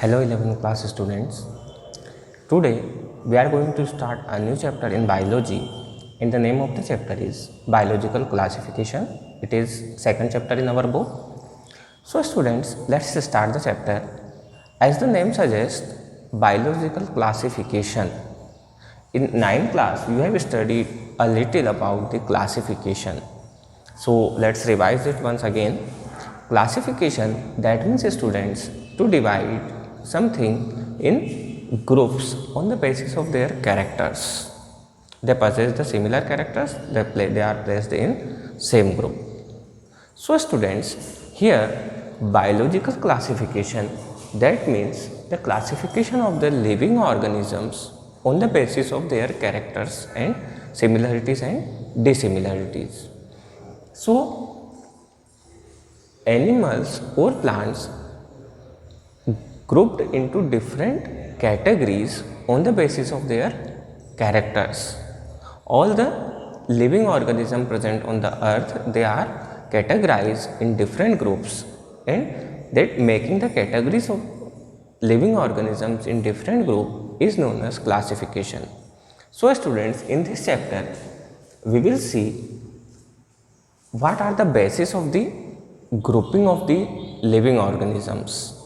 Hello 11th class students. Today we are going to start a new chapter in biology and the name of the chapter is biological classification. It is second chapter in our book. So students, let's start the chapter. As the name suggests, biological classification. In 9th class we have studied a little about the classification. So let's revise it once again. Classification, that means students to divide something in groups on the basis of their characters. They possess the similar characters, they are placed in same group. So students, here biological classification, that means the classification of the living organisms on the basis of their characters and similarities and dissimilarities. So animals or plants grouped into different categories on the basis of their characters. All the living organisms present on the earth, they are categorized in different groups, and that making the categories of living organisms in different group is known as classification. So students, in this chapter we will see what are the basis of the grouping of the living organisms,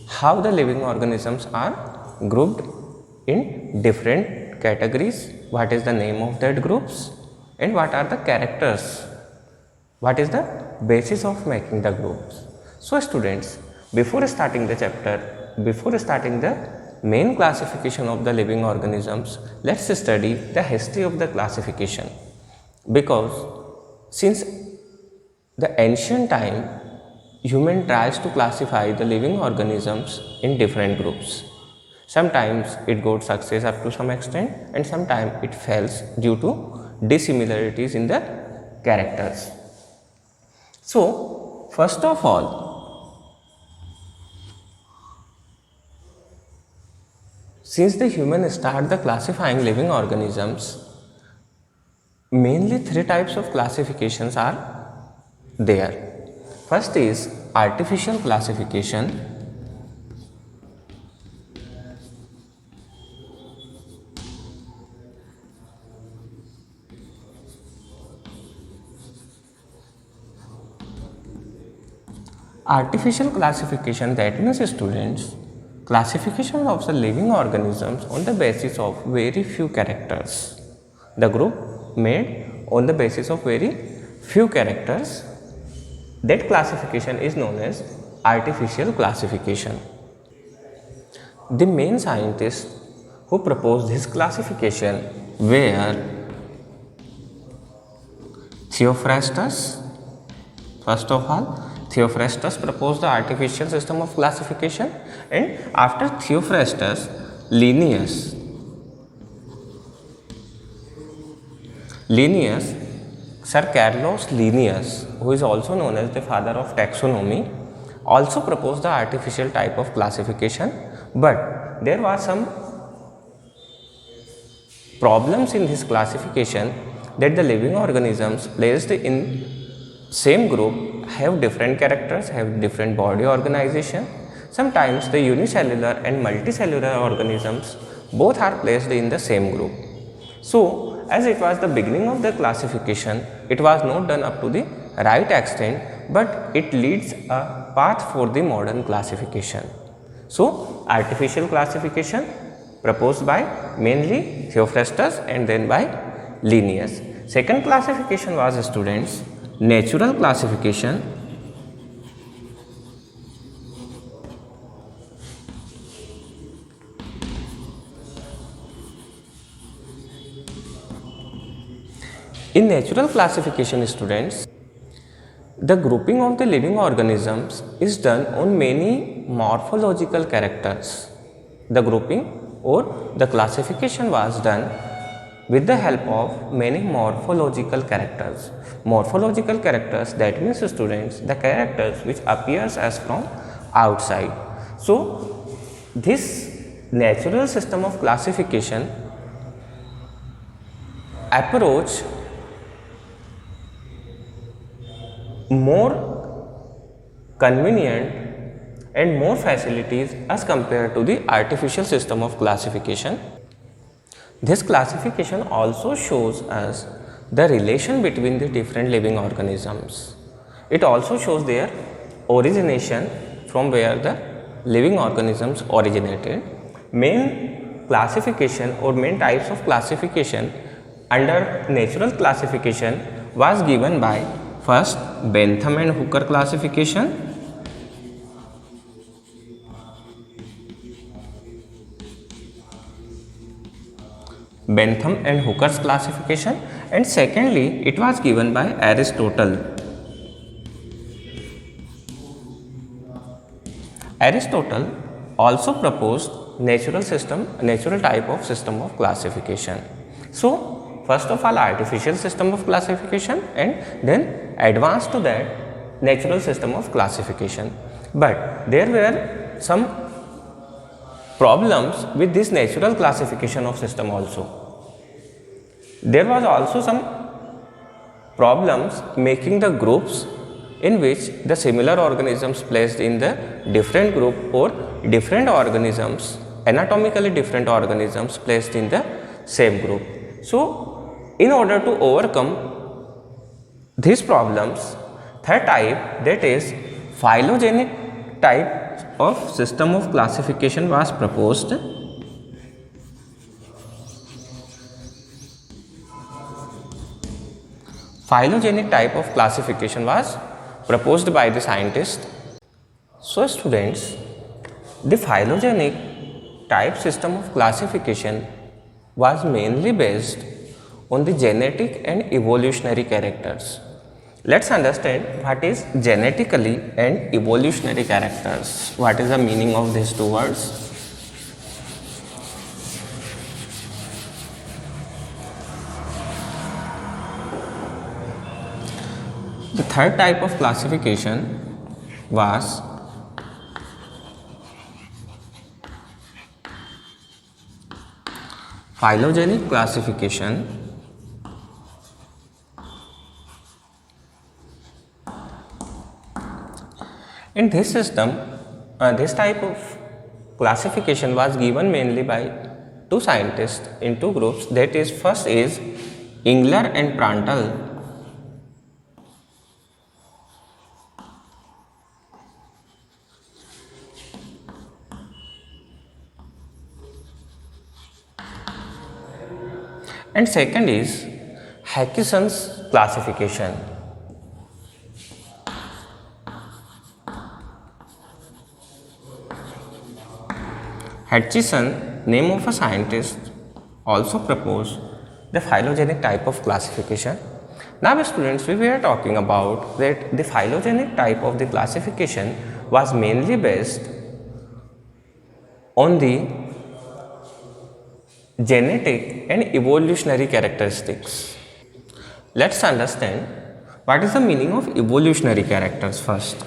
how the living organisms are grouped in different categories, what is the name of that groups, and what are the characters, what is the basis of making the groups. So students, before starting the chapter, before starting the main classification of the living organisms, let's study the history of the classification, because since the ancient time, human tries to classify the living organisms in different groups. Sometimes it got success up to some extent, and sometimes it fails due to dissimilarities in the characters. So first of all, since the human start the classifying living organisms, mainly three types of classifications are there. First is artificial classification. Artificial classification, that means students, classification of the living organisms on the basis of very few characters. The group made on the basis of very few characters, that classification is known as artificial classification. The main scientists who proposed this classification were Theophrastus. First of all, Theophrastus proposed the artificial system of classification, and after Theophrastus, Sir Carolus Linnaeus, who is also known as the father of taxonomy, also proposed the artificial type of classification, but there was some problems in this classification, that the living organisms placed in same group have different characters, have different body organization. Sometimes the unicellular and multicellular organisms both are placed in the same group. So as it was the beginning of the classification, it was not done up to the right extent, but it leads a path for the modern classification. So artificial classification proposed by mainly Theophrastus and then by Linnaeus. Second classification was, students, natural classification. In natural classification, students, the grouping of the living organisms is done on many morphological characters. The grouping or the classification was done with the help of many morphological characters. Morphological characters, that means, students, the characters which appears as from outside. So this natural system of classification approach more convenient and more facilities as compared to the artificial system of classification. This classification also shows us the relation between the different living organisms. It also shows their origination, from where the living organisms originated. Main classification or main types of classification under natural classification was given by first Bentham and Hooker classification, Bentham and Hooker's classification, and secondly it was given by Aristotle. Aristotle also proposed natural type of system of classification. So first of all artificial system of classification, and then advanced to that natural system of classification. But there were some problems with this natural classification of system also. There was also some problems making the groups in which the similar organisms placed in the different group, or different organisms, anatomically different organisms placed in the same group. So in order to overcome these problems, third type, that is phylogenetic type of system of classification, was proposed. Phylogenetic type of classification was proposed by the scientist. So students, the phylogenetic type system of classification was mainly based on the genetic and evolutionary characters. Let's understand what is genetically and evolutionary characters. What is the meaning of these two words? The third type of classification was phylogenetic classification. In this system, this type of classification was given mainly by two scientists in two groups, that is first is Engler and Prandtl. And second is Hutchinson's classification. Hutchinson, name of a scientist, also proposed the phylogenetic type of classification. Now students, we were talking about that the phylogenetic type of the classification was mainly based on the genetic and evolutionary characteristics. Let's understand what is the meaning of evolutionary characters first.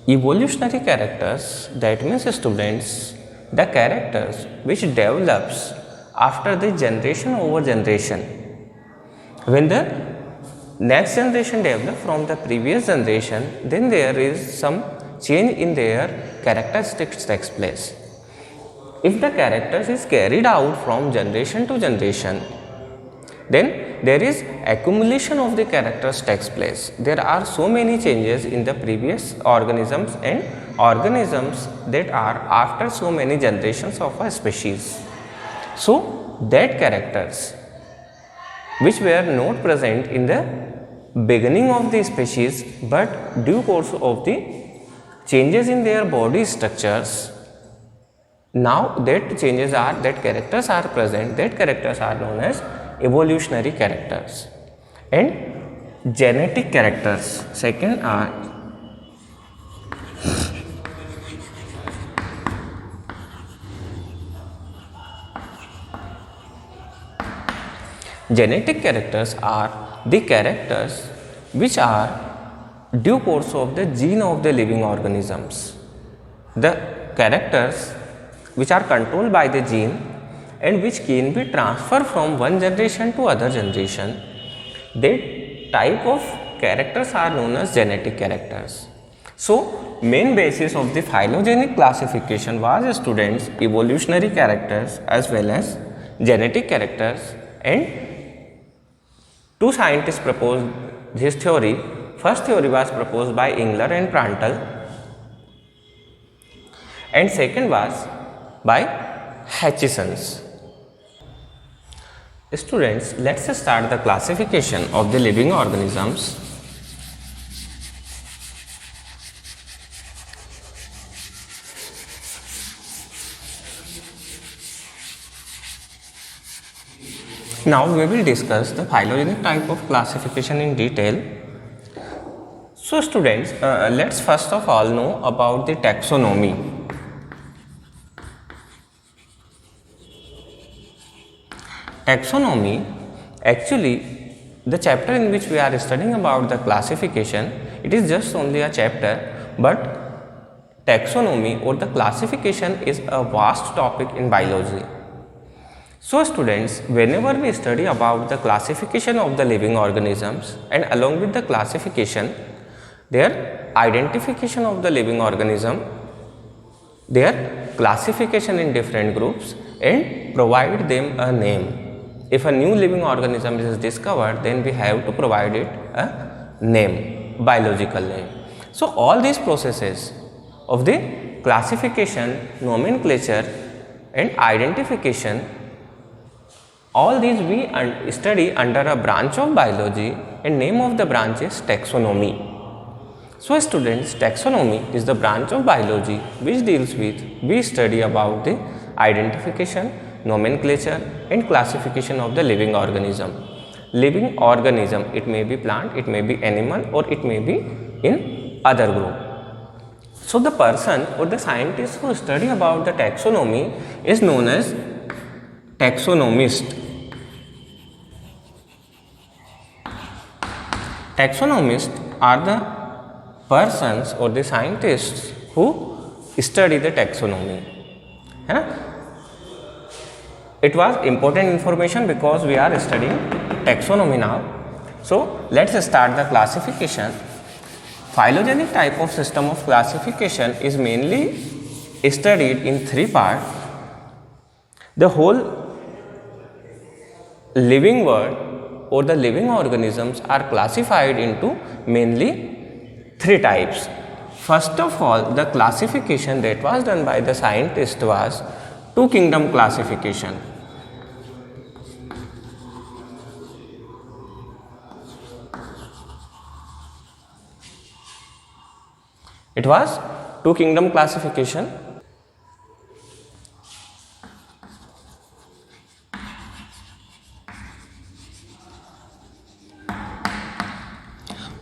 Evolutionary characters, that means students, the characters which develops after the generation over generation. When the next generation develops from the previous generation, then there is some change in their characteristics takes place. If the characters is carried out from generation to generation, then there is accumulation of the characters takes place. There are so many changes in the previous organisms and organisms that are after so many generations of a species. So that characters which were not present in the beginning of the species, but due course of the changes in their body structures, now that characters are present, that characters are known as evolutionary characters. And genetic characters, second are genetic characters are the characters which are due course of the gene of the living organisms. The characters which are controlled by the gene and which can be transferred from one generation to other generation. That type of characters are known as genetic characters. So, main basis of the phylogenetic classification was students evolutionary characters as well as genetic characters, and two scientists proposed this theory. First theory was proposed by Engler and Prandtl, and second was by Hutchison. Students, let's start the classification of the living organisms. Now we will discuss the phylogenetic type of classification in detail. So students, let's first of all know about the taxonomy. Taxonomy, actually the chapter in which we are studying about the classification, it is just only a chapter, but taxonomy or the classification is a vast topic in biology. So students, whenever we study about the classification of the living organisms and along with the classification, their identification of the living organism, their classification in different groups and provide them a name. If a new living organism is discovered, then we have to provide it a name, biological name. So all these processes of the classification, nomenclature and identification, all these we study under a branch of biology, and name of the branch is taxonomy. So students, taxonomy is the branch of biology which deals with, we study about the identification, nomenclature and classification of the living organism. Living organism, it may be plant, it may be animal or it may be in other group. So the person or the scientist who study about the taxonomy is known as taxonomist. Taxonomists are the persons or the scientists who study the taxonomy. It was important information because we are studying taxonomy now. So let's start the classification. Phylogenetic type of system of classification is mainly studied in three parts. The whole living world or the living organisms are classified into mainly three types. First of all, the classification that was done by the scientist was two kingdom classification. It was two kingdom classification.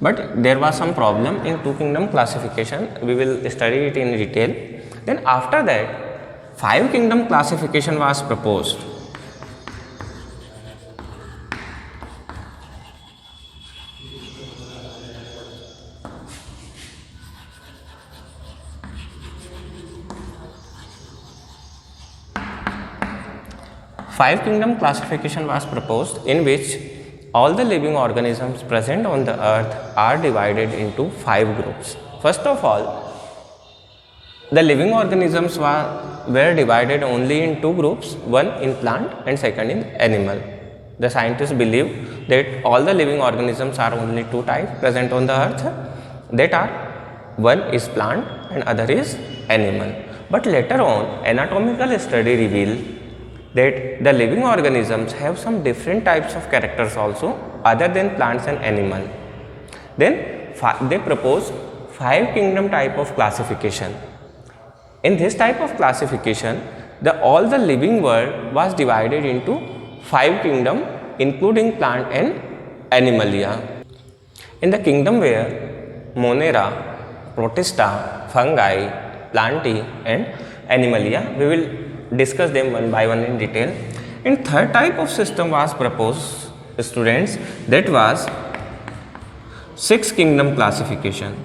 But there was some problem in two kingdom classification. We will study it in detail. Then after that, five kingdom classification was proposed. Five kingdom classification was proposed, in which all the living organisms present on the earth are divided into five groups. First of all, the living organisms were divided only in two groups, one in plant and second in animal. The scientists believe that all the living organisms are only two types present on the earth, that are one is plant and other is animal. But later on, anatomical study revealed that the living organisms have some different types of characters also other than plants and animal. Then they propose five kingdom type of classification. In this type of classification, all the living world was divided into five kingdom, including plant and animalia. In the kingdom where Monera, Protista, fungi, plantae and animalia, we will discuss them one by one in detail. And third type of system was proposed, students, that was six kingdom classification.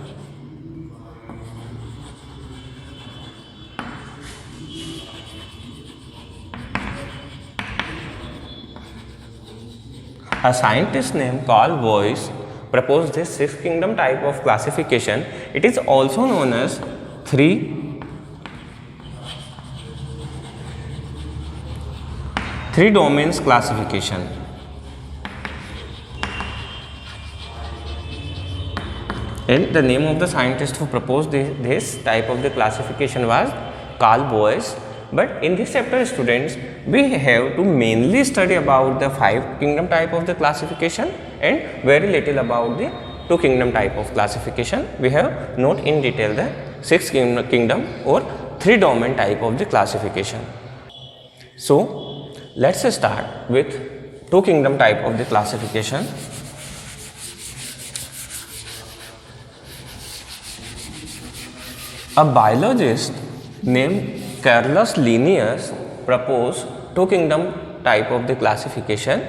A scientist named Carl Voigt proposed this six kingdom type of classification. It is also known as three domains classification. And the name of the scientist who proposed this type of the classification was Carl Voigt. But in this chapter, students, we have to mainly study about the five kingdom type of the classification and very little about the two kingdom type of classification. We have not in detail the six kingdom or three domain type of the classification. So let's start with two kingdom type of the classification. A biologist named Carolus Linnaeus proposed two kingdom type of the classification.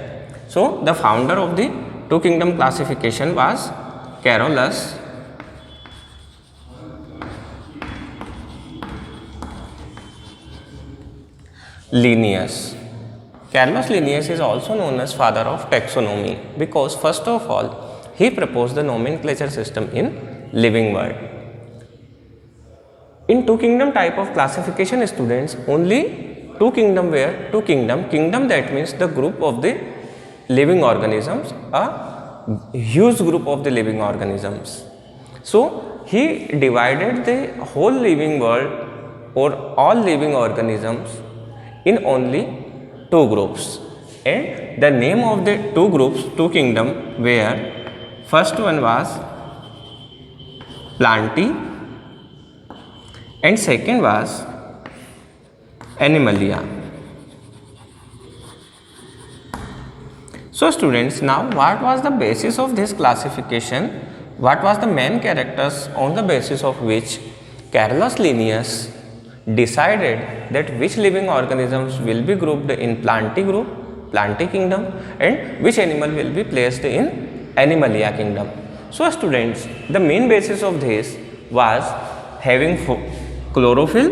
So the founder of the two kingdom classification was Carolus Linnaeus. Carolus Linnaeus is also known as father of taxonomy because first of all he proposed the nomenclature system in living world. In two kingdom type of classification, students, only two kingdom were two kingdom that means the group of the living organisms, a huge group of the living organisms. So he divided the whole living world or all living organisms in only two groups, and the name of the two groups, two kingdom were, first one was Plantae and second was Animalia. So students, now what was the basis of this classification? What was the main characters on the basis of which Carolus Linnaeus decided that which living organisms will be grouped in Plantae group, Plantae kingdom, and which animal will be placed in Animalia kingdom. So students, the main basis of this was having chlorophyll,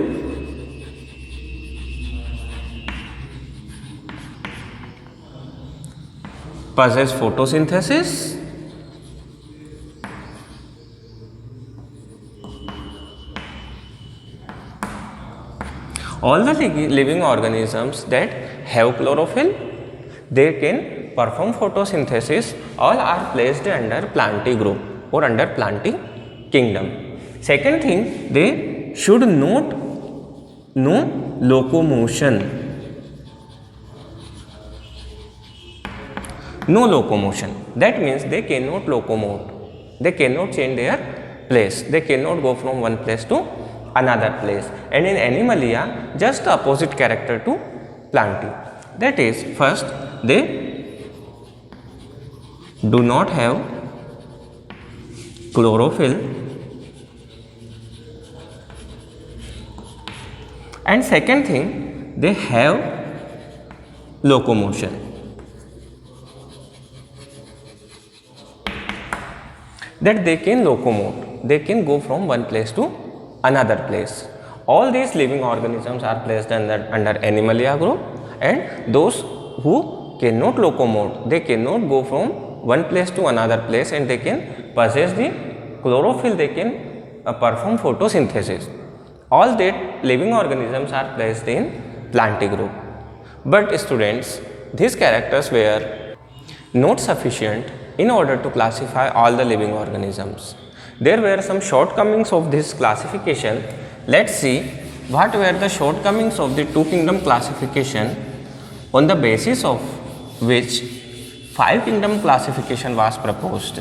possess photosynthesis, all the living organisms that have chlorophyll, they can perform photosynthesis, all are placed under Plantae group or under Plantae kingdom. Second thing, they should not know locomotion. No locomotion. That means they cannot locomote. They cannot change their place. They cannot go from one place to another place. And in Animalia, just the opposite character to Plantae. That is, first, they do not have chlorophyll, and second thing, they have locomotion. That they can locomote, they can go from one place to another place. All these living organisms are placed under Animalia group, and those who cannot locomote, they cannot go from one place to another place, and they can possess the chlorophyll, they can perform photosynthesis. All that living organisms are placed in Plantae group. But students, these characters were not sufficient in order to classify all the living organisms. There were some shortcomings of this classification. Let's see what were the shortcomings of the two kingdom classification on the basis of which five kingdom classification was proposed.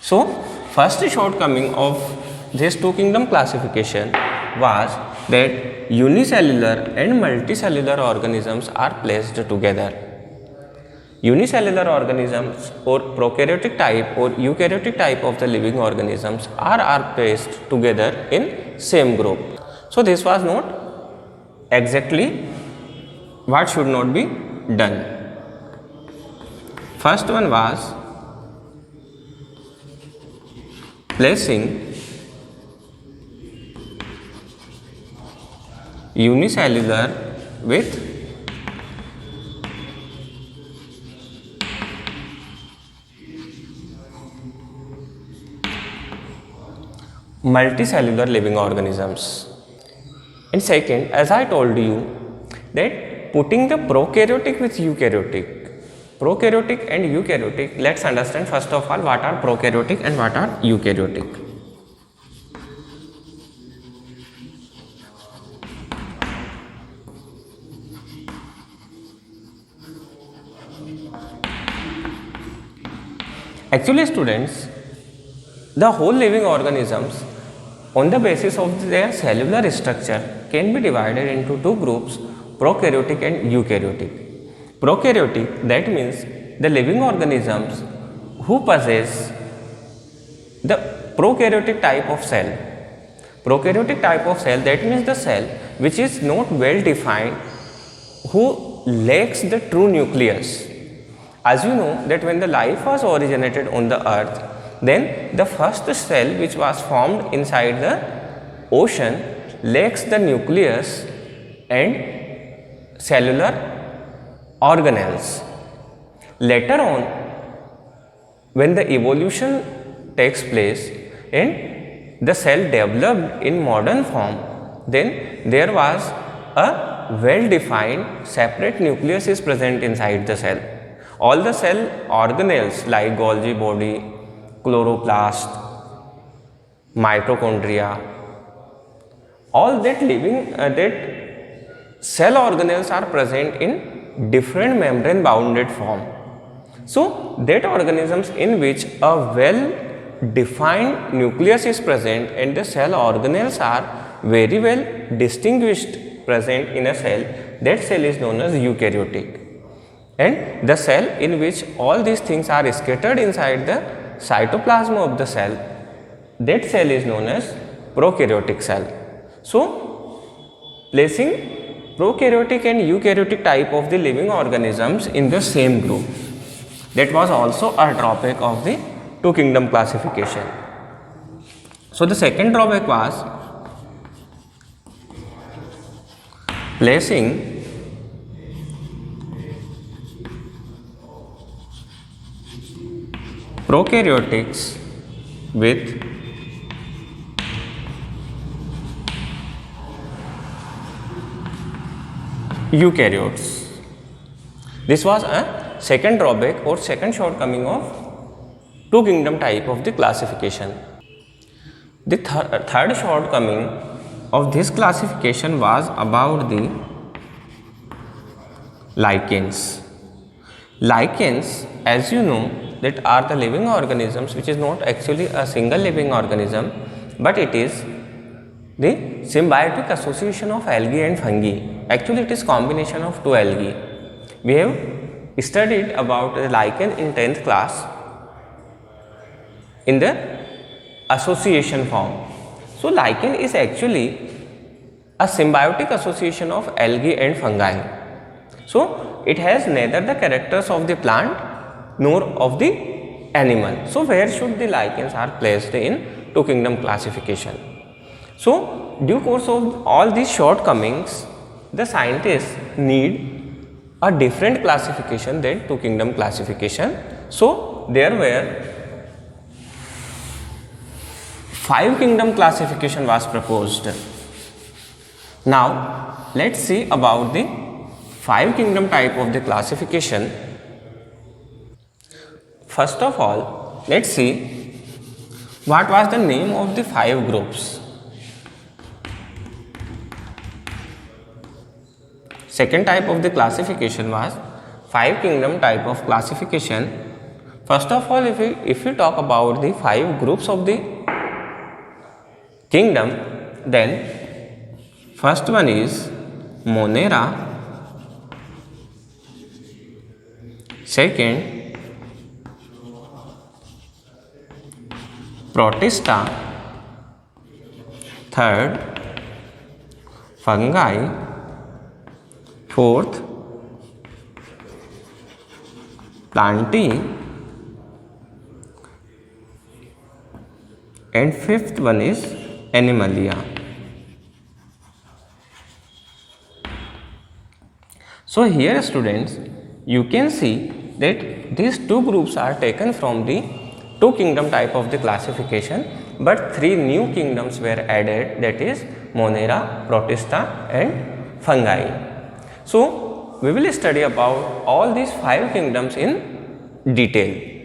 So first shortcoming of this two kingdom classification was that unicellular and multicellular organisms are placed together. Unicellular organisms or prokaryotic type or eukaryotic type of the living organisms are placed together in same group. So this was not exactly what should not be done. First one was placing unicellular with multicellular living organisms. And second, as I told you that putting the prokaryotic with prokaryotic and eukaryotic, let's understand first of all what are prokaryotic and what are eukaryotic. Actually students, the whole living organisms on the basis of their cellular structure can be divided into two groups, prokaryotic and eukaryotic. Prokaryotic, that means the living organisms who possess the prokaryotic type of cell. Prokaryotic type of cell, that means the cell which is not well defined, who lacks the true nucleus. As you know that when the life was originated on the earth, then the first cell which was formed inside the ocean lacks the nucleus and cellular organelles. Later on, when the evolution takes place and the cell developed in modern form, then there was a well defined separate nucleus is present inside the cell. All the cell organelles like Golgi body, chloroplast, mitochondria, all that cell organelles are present in different membrane bounded form. So that organisms in which a well defined nucleus is present and the cell organelles are very well distinguished present in a cell, that cell is known as eukaryotic. And the cell in which all these things are scattered inside the cytoplasm of the cell, that cell is known as prokaryotic cell. So, placing prokaryotic and eukaryotic type of the living organisms in the same group, that was also a drawback of the two kingdom classification. So, the second drawback was placing prokaryotics with eukaryotes. This was a second drawback or second shortcoming of two kingdom type of the classification. The third shortcoming of this classification was about the lichens. Lichens, as you know, that are the living organisms which is not actually a single living organism, but it is the symbiotic association of algae and fungi. Actually, it is combination of two algae. We have studied about the lichen in 10th class in the association form. So, lichen is actually a symbiotic association of algae and fungi. So, it has neither the characters of the plant nor of the animal. So, where should the lichens are placed in two kingdom classification? So, due course of all these shortcomings, the scientists need a different classification than two kingdom classification. So, there were 5 kingdom classification was proposed. Now, let's see about the 5 kingdom type of the classification. First of all, let's see what was the name of the 5 groups. Second type of the classification was 5 kingdom type of classification. First of all, if we talk about the 5 groups of the kingdom, then first one is Monera, second Protista, third fungi, fourth Plantae, and fifth one is Animalia. So here students, you can see that these two groups are taken from the two kingdom type of the classification, but 3 new kingdoms were added, that is Monera, Protista and fungi. So we will study about all these 5 kingdoms in detail.